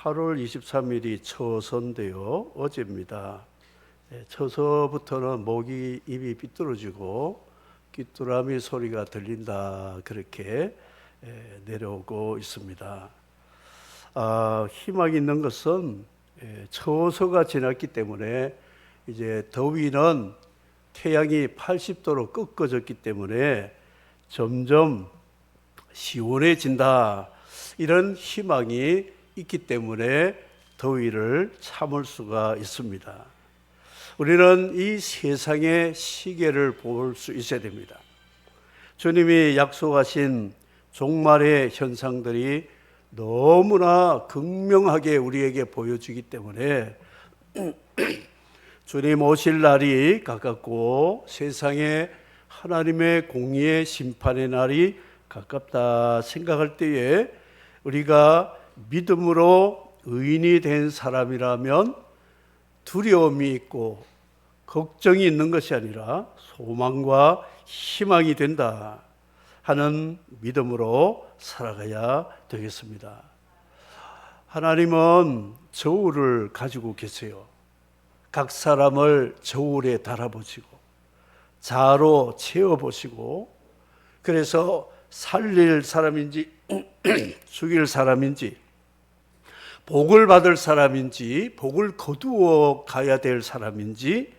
8월 23일이 처서인데요. 어제입니다. 처서부터는 목이 입이 삐뚤어지고 귀뚜라미 소리가 들린다, 그렇게 내려오고 있습니다. 희망이 있는 것은 처서가 지났기 때문에 이제 더위는 태양이 80도로 꺾어졌기 때문에 점점 시원해진다, 이런 희망이 있기 때문에 더위를 참을 수가 있습니다. 우리는 이 세상의 시계를 볼 수 있어야 됩니다. 주님이 약속하신 종말의 현상들이 너무나 극명하게 우리에게 보여주기 때문에 주님 오실 날이 가깝고 세상에 하나님의 공의의 심판의 날이 가깝다 생각할 때에 우리가 믿음으로 의인이 된 사람이라면 두려움이 있고 걱정이 있는 것이 아니라 소망과 희망이 된다 하는 믿음으로 살아가야 되겠습니다. 하나님은 저울을 가지고 계세요. 각 사람을 저울에 달아보시고 자로 채워보시고, 그래서 살릴 사람인지 죽일 사람인지 복을 받을 사람인지 복을 거두어 가야 될 사람인지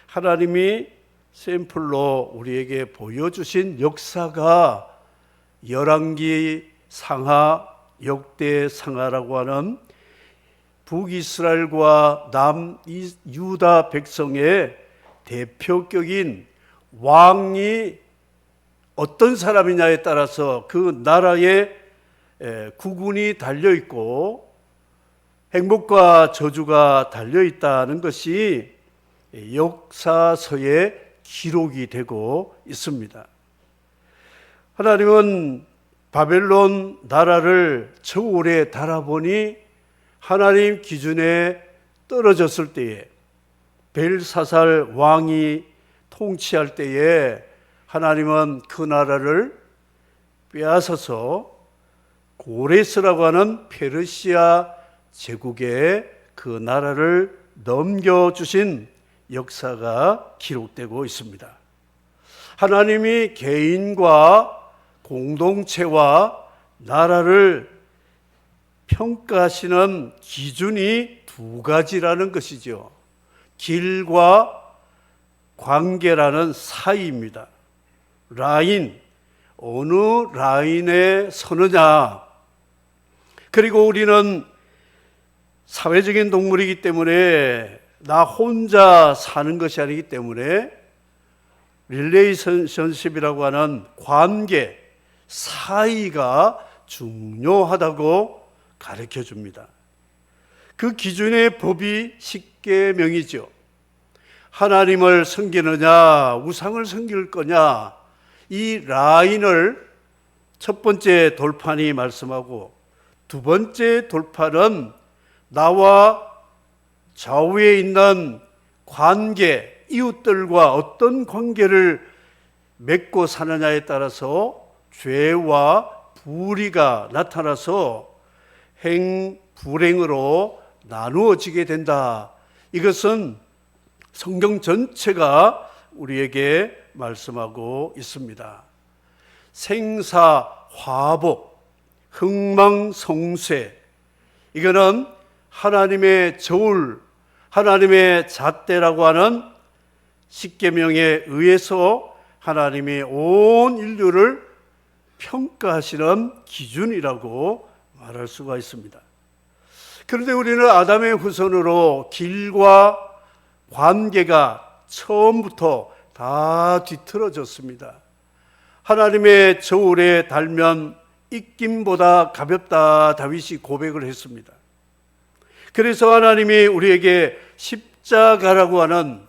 하나님이 샘플로 우리에게 보여주신 역사가 열왕기 상하, 역대 상하라고 하는 북이스라엘과 남유다 백성의 대표격인 왕이 어떤 사람이냐에 따라서 그 나라의 국운이 달려있고 행복과 저주가 달려있다는 것이 역사서에 기록이 되고 있습니다. 하나님은 바벨론 나라를 저울에 달아보니 하나님 기준에 떨어졌을 때에, 벨사살 왕이 통치할 때에 하나님은 그 나라를 빼앗아서 고레스라고 하는 페르시아 제국에 그 나라를 넘겨주신 역사가 기록되고 있습니다. 하나님이 개인과 공동체와 나라를 평가하시는 기준이 두 가지라는 것이죠. 길과 관계라는 사이입니다. 라인, 어느 라인에 서느냐. 그리고 우리는 사회적인 동물이기 때문에 나 혼자 사는 것이 아니기 때문에 릴레이션십이라고 하는 관계, 사이가 중요하다고 가르쳐 줍니다. 그 기준의 법이 십계명이죠. 하나님을 섬기느냐, 우상을 섬길 거냐, 이 라인을 첫 번째 돌판이 말씀하고, 두 번째 돌판은 나와 좌우에 있는 관계, 이웃들과 어떤 관계를 맺고 사느냐에 따라서 죄와 불의가 나타나서 행불행으로 나누어지게 된다. 이것은 성경 전체가 우리에게 말씀하고 있습니다. 생사화복, 흥망성쇠, 이거는 하나님의 저울, 하나님의 잣대라고 하는 십계명에 의해서 하나님이 온 인류를 평가하시는 기준이라고 말할 수가 있습니다. 그런데 우리는 아담의 후손으로 길과 관계가 처음부터 다 뒤틀어졌습니다. 하나님의 저울에 달면 입김보다 가볍다, 다윗이 고백을 했습니다. 그래서 하나님이 우리에게 십자가라고 하는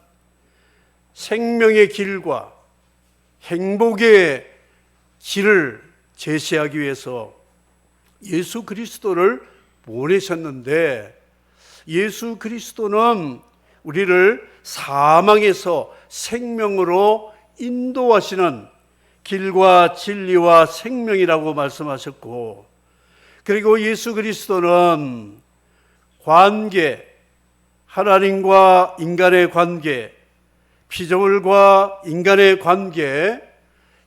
생명의 길과 행복의 길을 제시하기 위해서 예수 그리스도를 보내셨는데, 예수 그리스도는 우리를 사망에서 생명으로 인도하시는 길과 진리와 생명이라고 말씀하셨고, 그리고 예수 그리스도는 관계, 하나님과 인간의 관계, 피조물과 인간의 관계,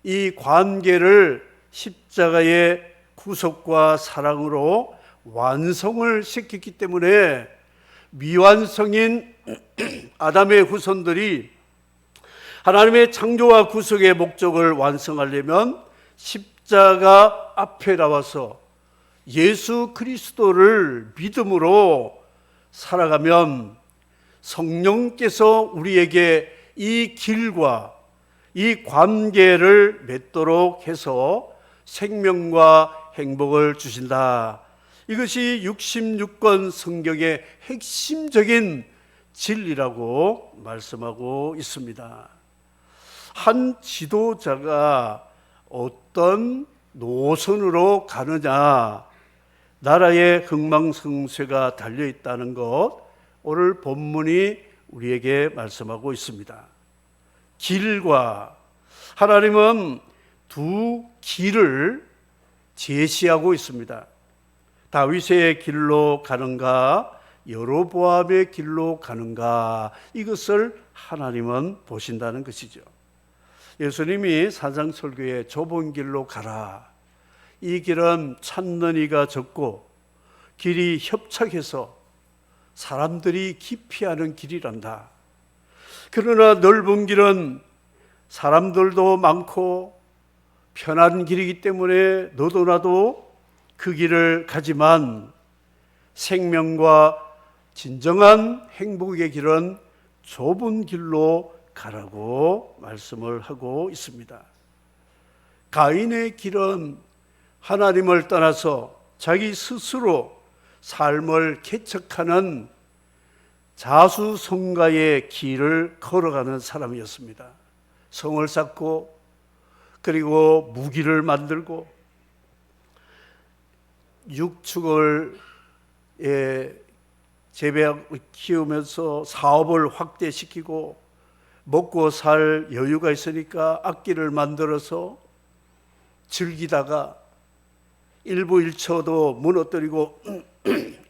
이 관계를 십자가의 구속과 사랑으로 완성을 시켰기 때문에 미완성인 아담의 후손들이 하나님의 창조와 구속의 목적을 완성하려면 십자가 앞에 나와서 예수 그리스도를 믿음으로 살아가면 성령께서 우리에게 이 길과 이 관계를 맺도록 해서 생명과 행복을 주신다. 이것이 66권 성경의 핵심적인 진리라고 말씀하고 있습니다. 한 지도자가 어떤 노선으로 가느냐, 나라의 흥망성쇠가 달려있다는 것, 오늘 본문이 우리에게 말씀하고 있습니다. 길과, 하나님은 두 길을 제시하고 있습니다. 다윗의 길로 가는가, 여로보암의 길로 가는가, 이것을 하나님은 보신다는 것이죠. 예수님이 산상설교에 좁은 길로 가라, 이 길은 찾는 이가 적고 길이 협착해서 사람들이 기피하는 길이란다. 그러나 넓은 길은 사람들도 많고 편한 길이기 때문에 너도 나도 그 길을 가지만 생명과 진정한 행복의 길은 좁은 길로 가라고 말씀을 하고 있습니다. 가인의 길은 하나님을 떠나서 자기 스스로 삶을 개척하는 자수성가의 길을 걸어가는 사람이었습니다. 성을 쌓고 그리고 무기를 만들고 육축을 재배하고 키우면서 사업을 확대시키고 먹고 살 여유가 있으니까 악기를 만들어서 즐기다가 일부 일처도 무너뜨리고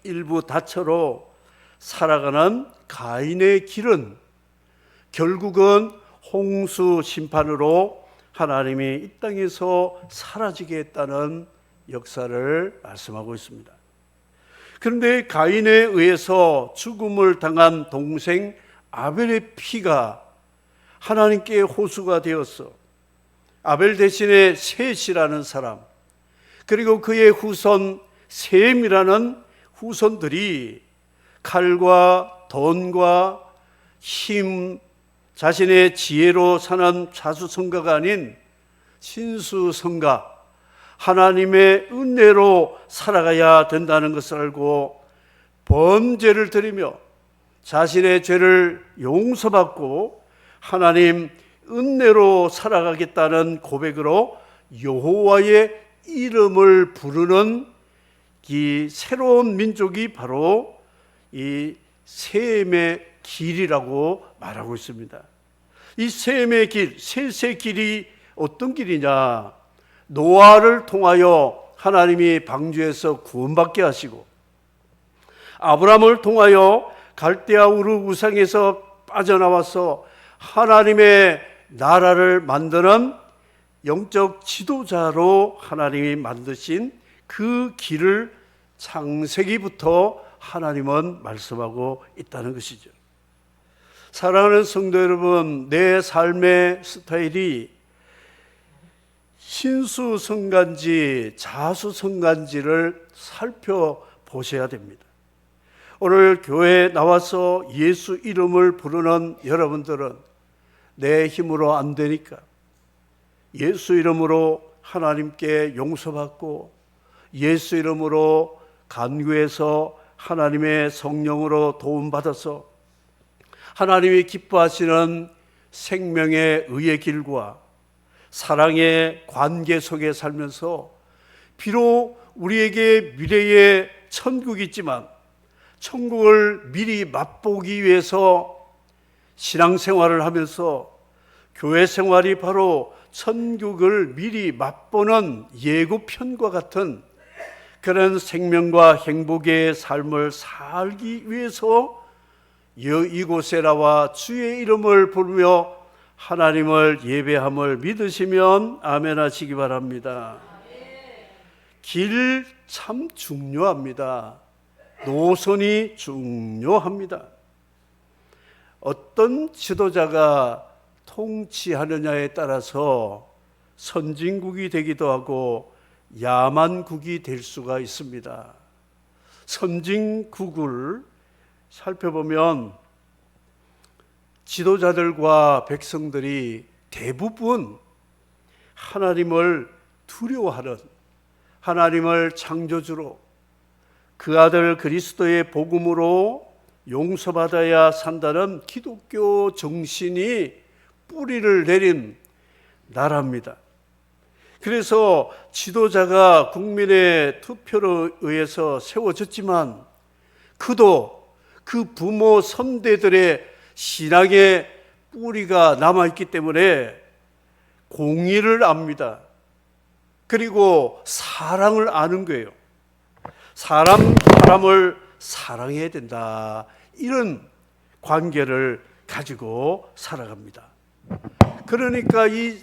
일부 다처로 살아가는 가인의 길은 결국은 홍수 심판으로 하나님이 이 땅에서 사라지게 했다는 역사를 말씀하고 있습니다. 그런데 가인에 의해서 죽음을 당한 동생 아벨의 피가 하나님께 호수가 되었어. 아벨 대신에 셋이라는 사람, 그리고 그의 후손 셈이라는 후손들이 칼과 돈과 힘, 자신의 지혜로 사는 자수성가가 아닌 신수성가, 하나님의 은혜로 살아가야 된다는 것을 알고 범죄를 드리며 자신의 죄를 용서받고 하나님 은혜로 살아가겠다는 고백으로 여호와의 이름을 부르는 이 새로운 민족이 바로 이 셈의 길이라고 말하고 있습니다. 이 셈의 길, 셋의 길이 어떤 길이냐? 노아를 통하여 하나님이 방주에서 구원받게 하시고, 아브라함을 통하여 갈대아 우르 우상에서 빠져나와서 하나님의 나라를 만드는 영적 지도자로 하나님이 만드신 그 길을 창세기부터 하나님은 말씀하고 있다는 것이죠. 사랑하는 성도 여러분, 내 삶의 스타일이 신수성가인지 자수성가인지를 살펴보셔야 됩니다. 오늘 교회에 나와서 예수 이름을 부르는 여러분들은 내 힘으로 안 되니까 예수 이름으로 하나님께 용서받고 예수 이름으로 간구해서 하나님의 성령으로 도움받아서 하나님이 기뻐하시는 생명의 의의 길과 사랑의 관계 속에 살면서 비록 우리에게 미래의 천국이 있지만 천국을 미리 맛보기 위해서 신앙생활을 하면서 교회 생활이 바로 천국을 미리 맛보는 예고편과 같은 그런 생명과 행복의 삶을 살기 위해서 이곳에 나와 주의 이름을 부르며 하나님을 예배함을 믿으시면 아멘 하시기 바랍니다. 길 참 중요합니다. 노선이 중요합니다. 어떤 지도자가 통치하느냐에 따라서 선진국이 되기도 하고 야만국이 될 수가 있습니다. 선진국을 살펴보면 지도자들과 백성들이 대부분 하나님을 두려워하는, 하나님을 창조주로 그 아들 그리스도의 복음으로 용서받아야 산다는 기독교 정신이 뿌리를 내린 나라입니다. 그래서 지도자가 국민의 투표로 의해서 세워졌지만 그도 그 부모 선대들의 신앙의 뿌리가 남아있기 때문에 공의를 압니다. 그리고 사랑을 아는 거예요. 사람을 사랑해야 된다. 이런 관계를 가지고 살아갑니다. 그러니까 이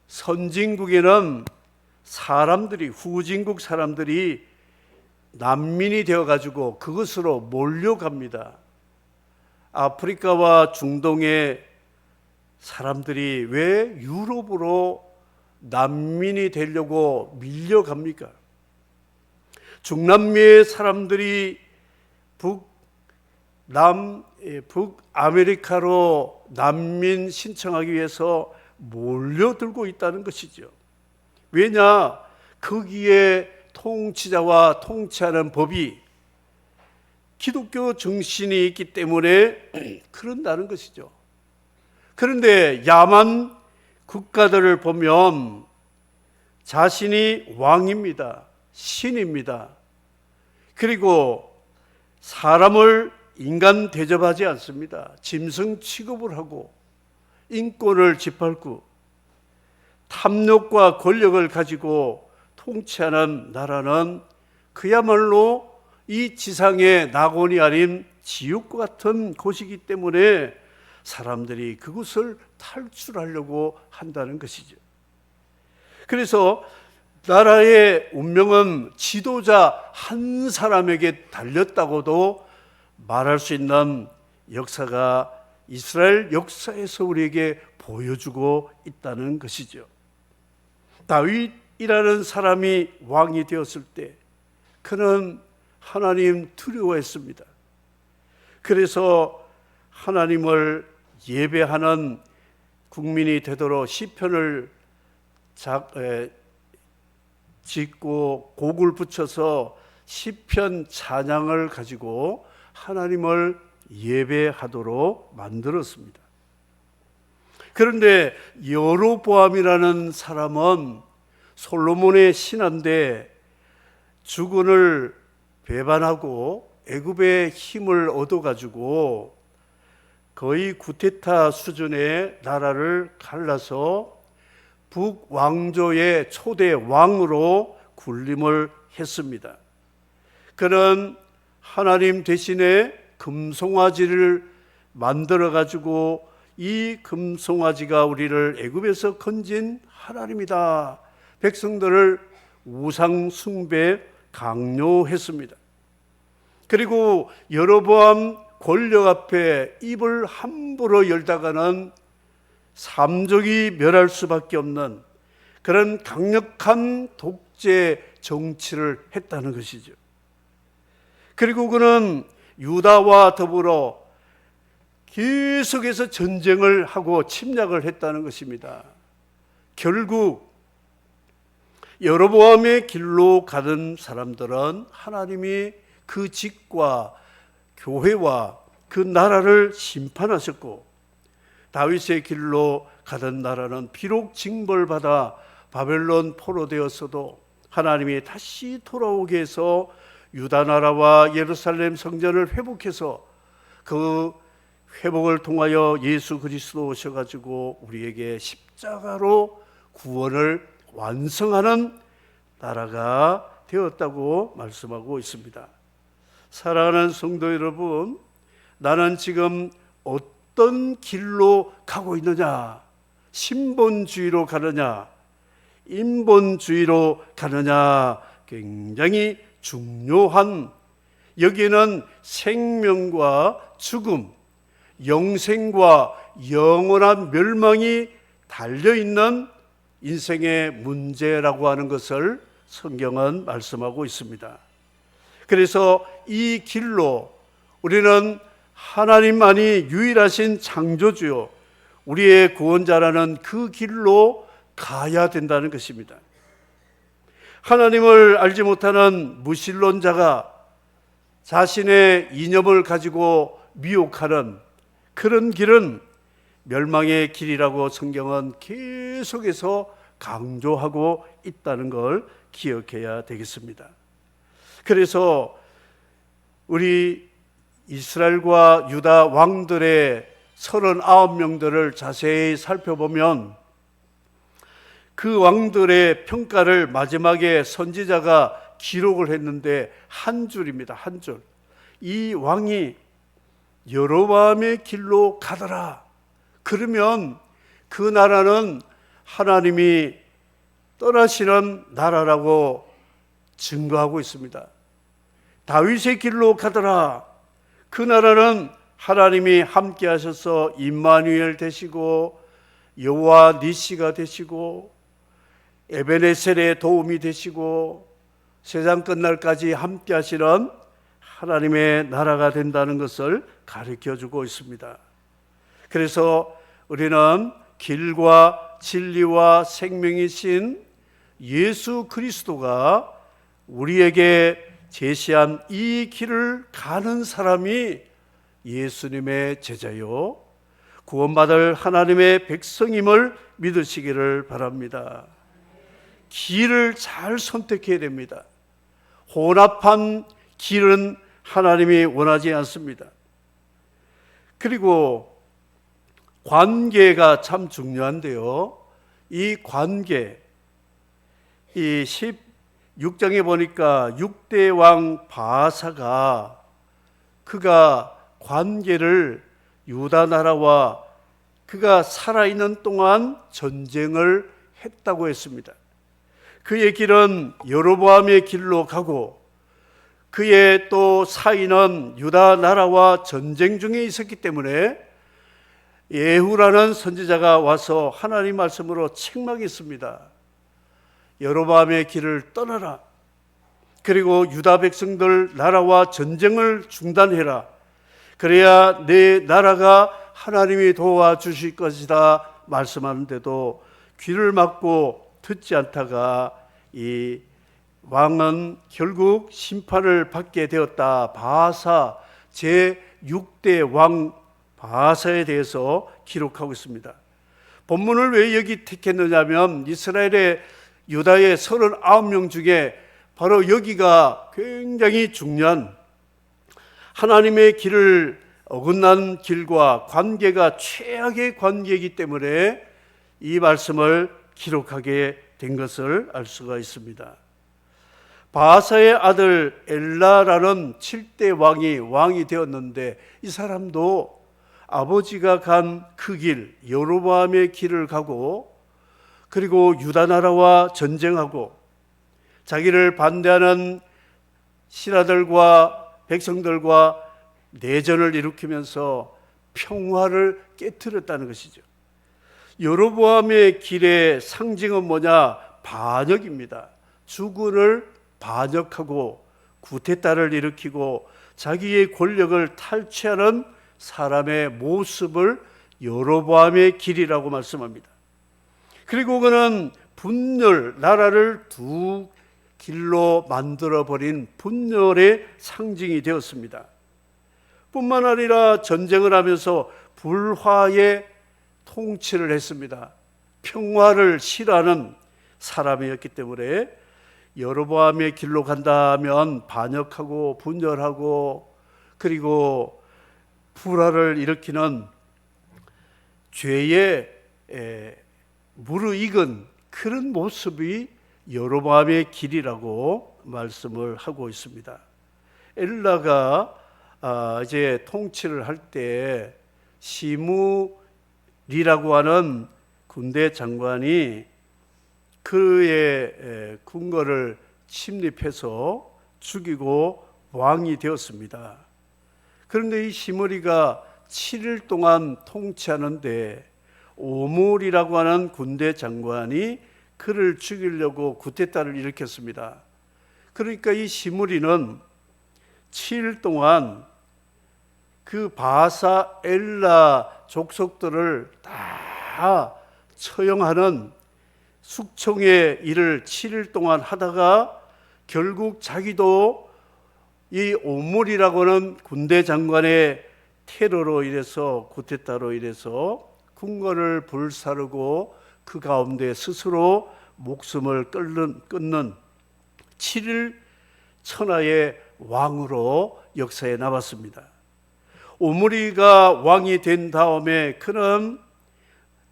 선진국에는 사람들이, 후진국 사람들이 난민이 되어가지고 그것으로 몰려갑니다. 아프리카와 중동의 사람들이 왜 유럽으로 난민이 되려고 밀려갑니까? 중남미의 사람들이 북아메리카로 난민 신청하기 위해서 몰려들고 있다는 것이죠. 왜냐? 거기에 통치자와 통치하는 법이 기독교 정신이 있기 때문에 그런다는 것이죠. 그런데 야만 국가들을 보면 자신이 왕입니다. 신입니다. 그리고 사람을 인간 대접하지 않습니다. 짐승 취급을 하고 인권을 짓밟고 탐욕과 권력을 가지고 통치하는 나라는 그야말로 이 지상의 낙원이 아닌 지옥과 같은 곳이기 때문에 사람들이 그곳을 탈출하려고 한다는 것이죠. 그래서 나라의 운명은 지도자 한 사람에게 달렸다고도 말할 수 있는 역사가 이스라엘 역사에서 우리에게 보여주고 있다는 것이죠. 다윗이라는 사람이 왕이 되었을 때 그는 하나님 두려워했습니다. 그래서 하나님을 예배하는 국민이 되도록 시편을 짓고 곡을 붙여서 시편 찬양을 가지고 하나님을 예배하도록 만들었습니다. 그런데 여로보암이라는 사람은 솔로몬의 신하인데 주군을 배반하고 애굽의 힘을 얻어가지고 거의 구테타 수준의 나라를 갈라서 북왕조의 초대 왕으로 군림을 했습니다. 그는 하나님 대신에 금송아지를 만들어가지고 이 금송아지가 우리를 애굽에서 건진 하나님이다. 백성들을 우상 숭배 강요했습니다. 그리고 여로보암 권력 앞에 입을 함부로 열다가는 삼족이 멸할 수밖에 없는 그런 강력한 독재 정치를 했다는 것이죠. 그리고 그는 유다와 더불어 계속해서 전쟁을 하고 침략을 했다는 것입니다. 결국 여로보암의 길로 가던 사람들은 하나님이 그 집과 교회와 그 나라를 심판하셨고 다윗의 길로 가던 나라는 비록 징벌받아 바벨론 포로되었어도 하나님이 다시 돌아오게 해서 유다 나라와 예루살렘 성전을 회복해서 그 회복을 통하여 예수 그리스도 오셔가지고 우리에게 십자가로 구원을 완성하는 나라가 되었다고 말씀하고 있습니다. 사랑하는 성도 여러분, 나는 지금 어떤 길로 가고 있느냐? 신본주의로 가느냐? 인본주의로 가느냐? 굉장히 중요한, 여기에는 생명과 죽음, 영생과 영원한 멸망이 달려있는 인생의 문제라고 하는 것을 성경은 말씀하고 있습니다. 그래서 이 길로 우리는 하나님만이 유일하신 창조주요 우리의 구원자라는 그 길로 가야 된다는 것입니다. 하나님을 알지 못하는 무신론자가 자신의 이념을 가지고 미혹하는 그런 길은 멸망의 길이라고 성경은 계속해서 강조하고 있다는 걸 기억해야 되겠습니다. 그래서 우리 이스라엘과 유다 왕들의 39명들을 자세히 살펴보면 그 왕들의 평가를 마지막에 선지자가 기록을 했는데 한 줄입니다. 한 줄. 이 왕이 여로보암의 길로 가더라. 그러면 그 나라는 하나님이 떠나시는 나라라고 증거하고 있습니다. 다윗의 길로 가더라. 그 나라는 하나님이 함께 하셔서 임마누엘 되시고 여호와 니시가 되시고 에베네셀의 도움이 되시고 세상 끝날까지 함께 하시는 하나님의 나라가 된다는 것을 가르쳐주고 있습니다. 그래서 우리는 길과 진리와 생명이신 예수 그리스도가 우리에게 제시한 이 길을 가는 사람이 예수님의 제자요 구원받을 하나님의 백성임을 믿으시기를 바랍니다. 길을 잘 선택해야 됩니다. 혼합한 길은 하나님이 원하지 않습니다. 그리고 관계가 참 중요한데요. 이 관계, 이 16장에 보니까 6대 왕 바하사가 그가 관계를 유다 나라와 그가 살아있는 동안 전쟁을 했다고 했습니다. 그의 길은 여로보암의 길로 가고 그의 또 사이는 유다 나라와 전쟁 중에 있었기 때문에 예후라는 선지자가 와서 하나님 말씀으로 책망했습니다. 여로보암의 길을 떠나라. 그리고 유다 백성들 나라와 전쟁을 중단해라. 그래야 내 나라가 하나님이 도와주실 것이다 말씀하는데도 귀를 막고 듣지 않다가 이 왕은 결국 심판을 받게 되었다. 바하사 제6대 왕 바하사에 대해서 기록하고 있습니다. 본문을 왜 여기 택했느냐면 이스라엘의 유다의 39명 중에 바로 여기가 굉장히 중요한 하나님의 길을 어긋난 길과 관계가 최악의 관계이기 때문에 이 말씀을 기록하게 된 것을 알 수가 있습니다. 바하사의 아들 엘라라는 7대 왕이 되었는데 이 사람도 아버지가 간 그 길, 여로보암의 길을 가고 그리고 유다 나라와 전쟁하고 자기를 반대하는 신하들과 백성들과 내전을 일으키면서 평화를 깨뜨렸다는 것이죠. 여로보암의 길의 상징은 뭐냐? 반역입니다. 주군을 반역하고 구테타를 일으키고 자기의 권력을 탈취하는 사람의 모습을 여로보암의 길이라고 말씀합니다. 그리고 그는 분열, 나라를 두 길로 만들어버린 분열의 상징이 되었습니다. 뿐만 아니라 전쟁을 하면서 불화의 통치를 했습니다. 평화를 싫어하는 사람이었기 때문에 여로보암의 길로 간다면 반역하고 분열하고 그리고 불화를 일으키는 죄에 무르익은 그런 모습이 여로보암의 길이라고 말씀을 하고 있습니다. 엘라가 이제 통치를 할 때 시므리라고 하는 군대 장관이 그의 궁궐을 침입해서 죽이고 왕이 되었습니다. 그런데 이 시므리가 7일 동안 통치하는데 오물이라고 하는 군대 장관이 그를 죽이려고 쿠데타를 일으켰습니다. 그러니까 이 시므리는 7일 동안 그 바사 엘라 족속들을 다 처형하는 숙청의 일을 7일 동안 하다가 결국 자기도 이 오물이라고 하는 군대 장관의 테러로 인해서, 쿠데타로 인해서 궁궐을 불사르고 그 가운데 스스로 목숨을 끊는 7일 천하의 왕으로 역사에 남았습니다. 오므리가 왕이 된 다음에 그는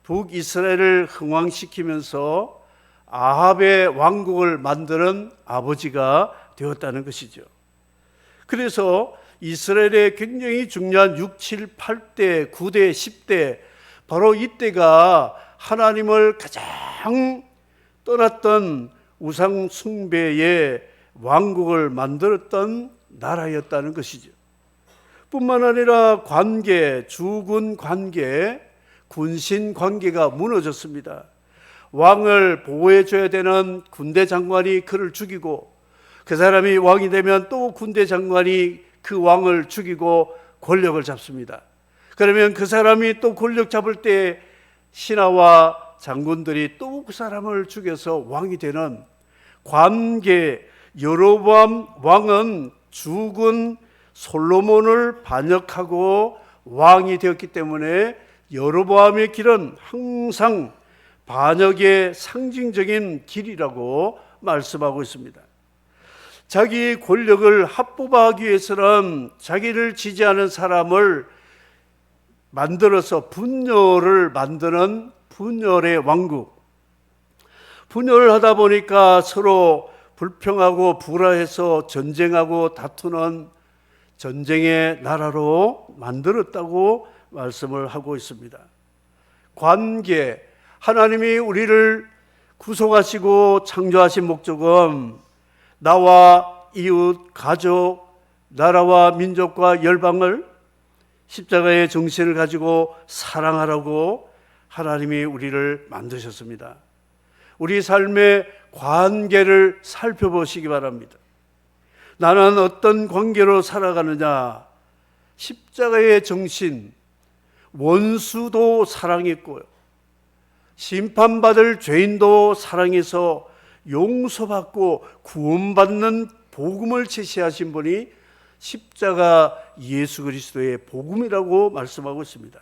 북이스라엘을 흥왕시키면서 아합의 왕국을 만드는 아버지가 되었다는 것이죠. 그래서 이스라엘의 굉장히 중요한 6, 7, 8대, 9대, 10대 바로 이때가 하나님을 가장 떠났던 우상 숭배의 왕국을 만들었던 나라였다는 것이죠. 뿐만 아니라 관계, 주군 관계, 군신 관계가 무너졌습니다. 왕을 보호해줘야 되는 군대 장관이 그를 죽이고 그 사람이 왕이 되면 또 군대 장관이 그 왕을 죽이고 권력을 잡습니다. 그러면 그 사람이 또 권력 잡을 때 신하와 장군들이 또 그 사람을 죽여서 왕이 되는 관계. 여로보암 왕은 주군 솔로몬을 반역하고 왕이 되었기 때문에 여로보암의 길은 항상 반역의 상징적인 길이라고 말씀하고 있습니다. 자기 권력을 합법화하기 위해서는 자기를 지지하는 사람을 만들어서 분열을 만드는 분열의 왕국. 분열을 하다 보니까 서로 불평하고 불화해서 전쟁하고 다투는 전쟁의 나라로 만들었다고 말씀을 하고 있습니다. 관계, 하나님이 우리를 구속하시고 창조하신 목적은 나와 이웃, 가족, 나라와 민족과 열방을 십자가의 정신을 가지고 사랑하라고 하나님이 우리를 만드셨습니다. 우리 삶의 관계를 살펴보시기 바랍니다. 나는 어떤 관계로 살아가느냐? 십자가의 정신, 원수도 사랑했고요, 심판받을 죄인도 사랑해서 용서받고 구원받는 복음을 제시하신 분이 십자가 예수 그리스도의 복음이라고 말씀하고 있습니다.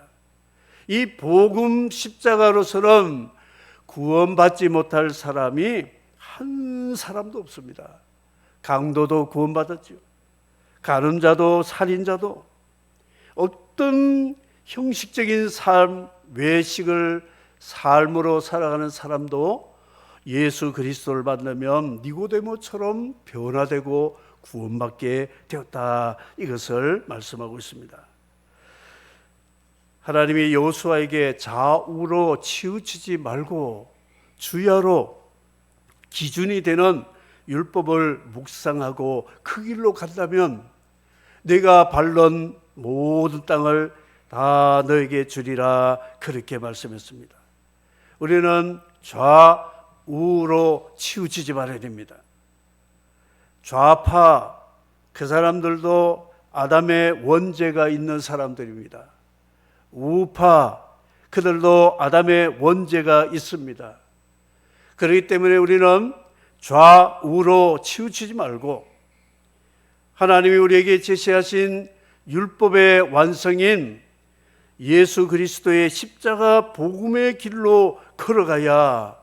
이 복음 십자가로서는 구원받지 못할 사람이 한 사람도 없습니다. 강도도 구원받았죠. 간음자도 살인자도 어떤 형식적인 삶, 외식을 삶으로 살아가는 사람도 예수 그리스도를 만나면 니고데모처럼 변화되고 구원받게 되었다. 이것을 말씀하고 있습니다. 하나님이 여호수아에게 좌우로 치우치지 말고 주야로 기준이 되는 율법을 묵상하고 그 길로 간다면 내가 밟는 모든 땅을 다 너에게 주리라, 그렇게 말씀했습니다. 우리는 좌우로 치우치지 말아야 됩니다. 좌파, 그 사람들도 아담의 원죄가 있는 사람들입니다. 우파, 그들도 아담의 원죄가 있습니다. 그렇기 때문에 우리는 좌우로 치우치지 말고 하나님이 우리에게 제시하신 율법의 완성인 예수 그리스도의 십자가 복음의 길로 걸어가야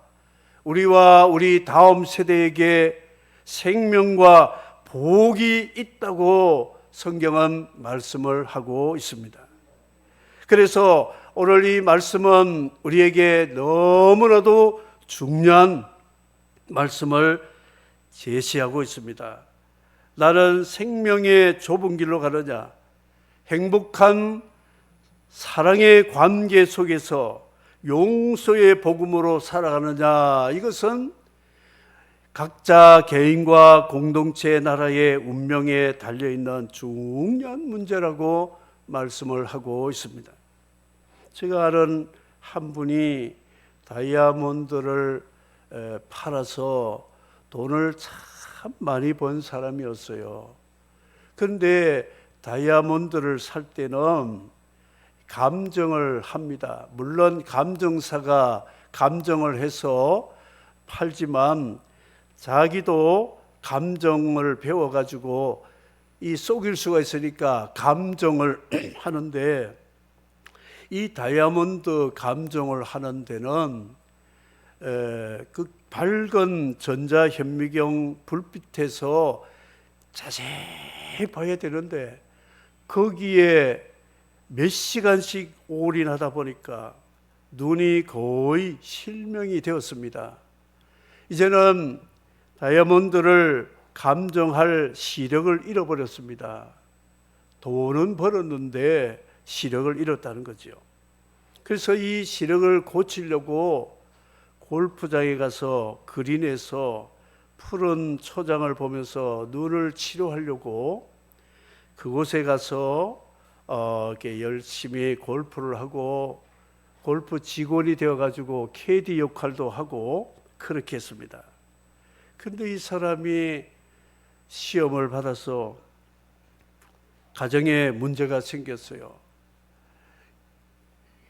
우리와 우리 다음 세대에게 생명과 복이 있다고 성경은 말씀을 하고 있습니다. 그래서 오늘 이 말씀은 우리에게 너무나도 중요한 말씀을 제시하고 있습니다. 나는 생명의 좁은 길로 가느냐, 행복한 사랑의 관계 속에서 용서의 복음으로 살아가느냐, 이것은 각자 개인과 공동체 나라의 운명에 달려있는 중요한 문제라고 말씀을 하고 있습니다. 제가 아는 한 분이 다이아몬드를 팔아서 돈을 참 많이 번 사람이었어요. 그런데 다이아몬드를 살 때는 감정을 합니다. 물론 감정사가 감정을 해서 팔지만 자기도 감정을 배워가지고 이 속일 수가 있으니까 감정을 하는데, 이 다이아몬드 감정을 하는 데는 그 밝은 전자현미경 불빛에서 자세히 봐야 되는데 거기에 몇 시간씩 올인하다 보니까 눈이 거의 실명이 되었습니다. 이제는 다이아몬드를 감정할 시력을 잃어버렸습니다. 돈은 벌었는데 시력을 잃었다는 거죠. 그래서 이 시력을 고치려고 골프장에 가서 그린에서 푸른 초장을 보면서 눈을 치료하려고 그곳에 가서 이렇게 열심히 골프를 하고 골프 직원이 되어가지고 캐디 역할도 하고 그렇게 했습니다. 그런데 이 사람이 시험을 받아서 가정에 문제가 생겼어요.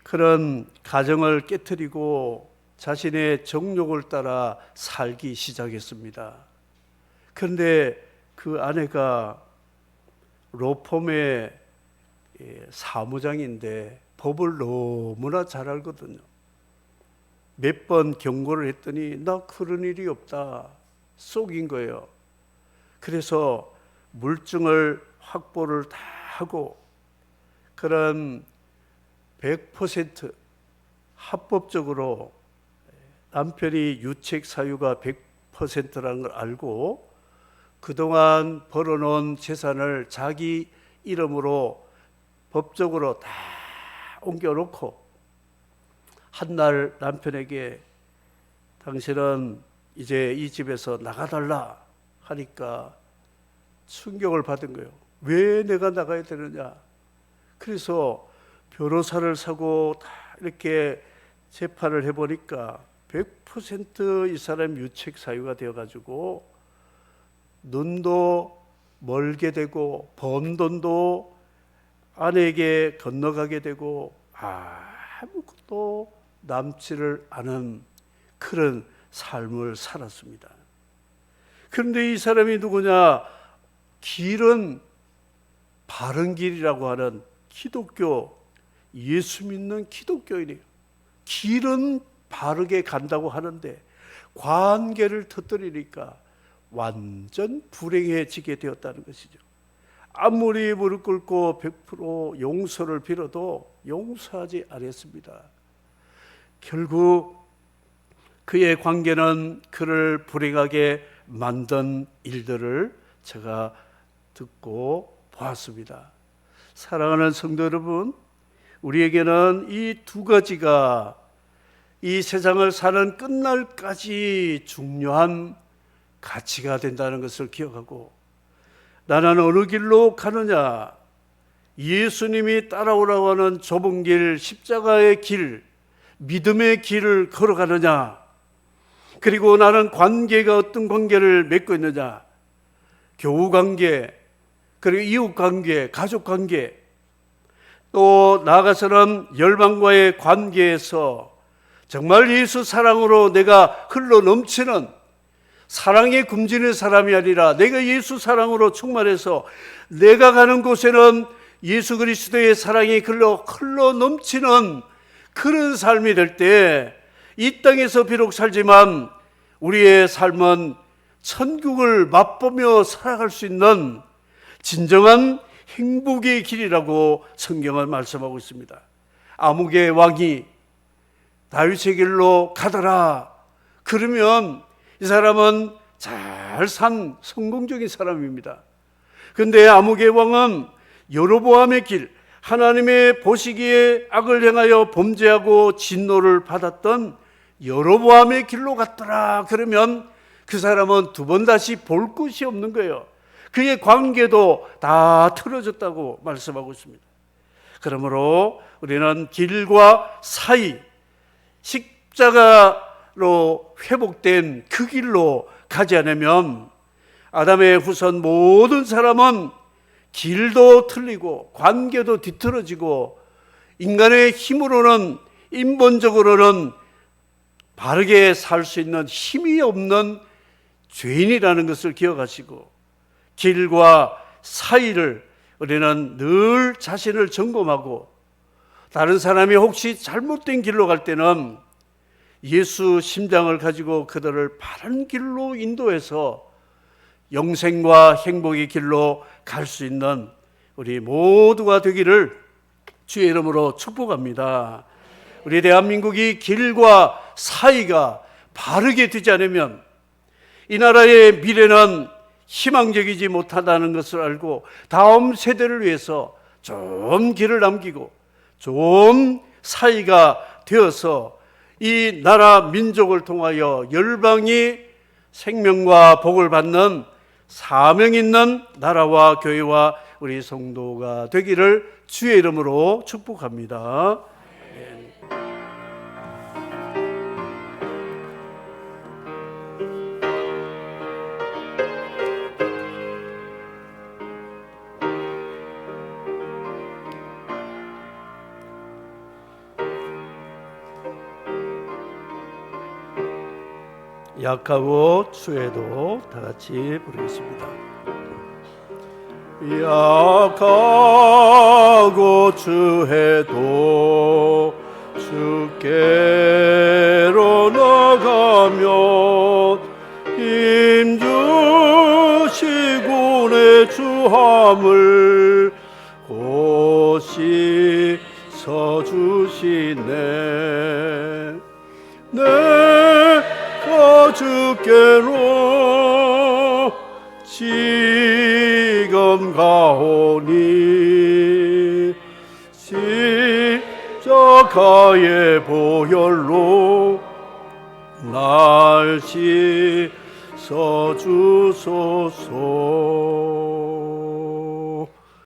그런 가정을 깨트리고 자신의 정욕을 따라 살기 시작했습니다. 그런데 그 아내가 로펌의 사무장인데 법을 너무나 잘 알거든요. 몇 번 경고를 했더니 나 그런 일이 없다, 속인 거예요. 그래서 물증을 확보를 다 하고 그런 100% 합법적으로 남편이 유책 사유가 100%라는 걸 알고 그동안 벌어놓은 재산을 자기 이름으로 법적으로 다 옮겨놓고 한날 남편에게 당신은 이제 이 집에서 나가달라 하니까 충격을 받은 거예요. 왜 내가 나가야 되느냐. 그래서 변호사를 사고 다 이렇게 재판을 해보니까 100% 이 사람 유책 사유가 되어가지고 눈도 멀게 되고 번 돈도 아내에게 건너가게 되고 아무것도 남지를 않은 그런 삶을 살았습니다. 그런데 이 사람이 누구냐? 길은 바른 길이라고 하는 기독교, 예수 믿는 기독교인이에요. 길은 바르게 간다고 하는데 관계를 터뜨리니까 완전 불행해지게 되었다는 것이죠. 아무리 무릎 꿇고 100% 용서를 빌어도 용서하지 않았습니다. 결국 그의 관계는 그를 불행하게 만든 일들을 제가 듣고 보았습니다. 사랑하는 성도 여러분, 우리에게는 이 두 가지가 이 세상을 사는 끝날까지 중요한 가치가 된다는 것을 기억하고, 나는 어느 길로 가느냐? 예수님이 따라오라고 하는 좁은 길, 십자가의 길, 믿음의 길을 걸어가느냐? 그리고 나는 관계가 어떤 관계를 맺고 있느냐? 교우 관계, 그리고 이웃 관계, 가족 관계, 또 나아가서는 열방과의 관계에서 정말 예수 사랑으로 내가 흘러 넘치는 사랑에 굶주린 사람이 아니라 내가 예수 사랑으로 충만해서 내가 가는 곳에는 예수 그리스도의 사랑이 흘러 넘치는 그런 삶이 될 때 이 땅에서 비록 살지만 우리의 삶은 천국을 맛보며 살아갈 수 있는 진정한 행복의 길이라고 성경은 말씀하고 있습니다. 아무개 왕이 다윗의 길로 가더라. 그러면 이 사람은 잘 산 성공적인 사람입니다. 그런데 아무개 왕은 여로보암의 길, 하나님의 보시기에 악을 행하여 범죄하고 진노를 받았던 여로보암의 길로 갔더라. 그러면 그 사람은 두 번 다시 볼 곳이 없는 거예요. 그의 관계도 다 틀어졌다고 말씀하고 있습니다. 그러므로 우리는 길과 사이, 십자가로 회복된 그 길로 가지 않으면 아담의 후손 모든 사람은 길도 틀리고 관계도 뒤틀어지고 인간의 힘으로는, 인본적으로는 바르게 살 수 있는 힘이 없는 죄인이라는 것을 기억하시고, 길과 사이를 우리는 늘 자신을 점검하고, 다른 사람이 혹시 잘못된 길로 갈 때는 예수 심장을 가지고 그들을 바른 길로 인도해서 영생과 행복의 길로 갈 수 있는 우리 모두가 되기를 주의 이름으로 축복합니다. 우리 대한민국이 길과 사이가 바르게 되지 않으면 이 나라의 미래는 희망적이지 못하다는 것을 알고 다음 세대를 위해서 좀 길을 남기고 좀 사이가 되어서 이 나라 민족을 통하여 열방이 생명과 복을 받는 사명 있는 나라와 교회와 우리 성도가 되기를 주의 이름으로 축복합니다. 약하고 추에도 다 같이 부르겠습니다. 약하고 추해도 주께로 나가면 힘 주시고 내 주함을 곧이 서주시네. 내가 주께로 지금 가오니 십자가의 보혈로 날 씻어주소서.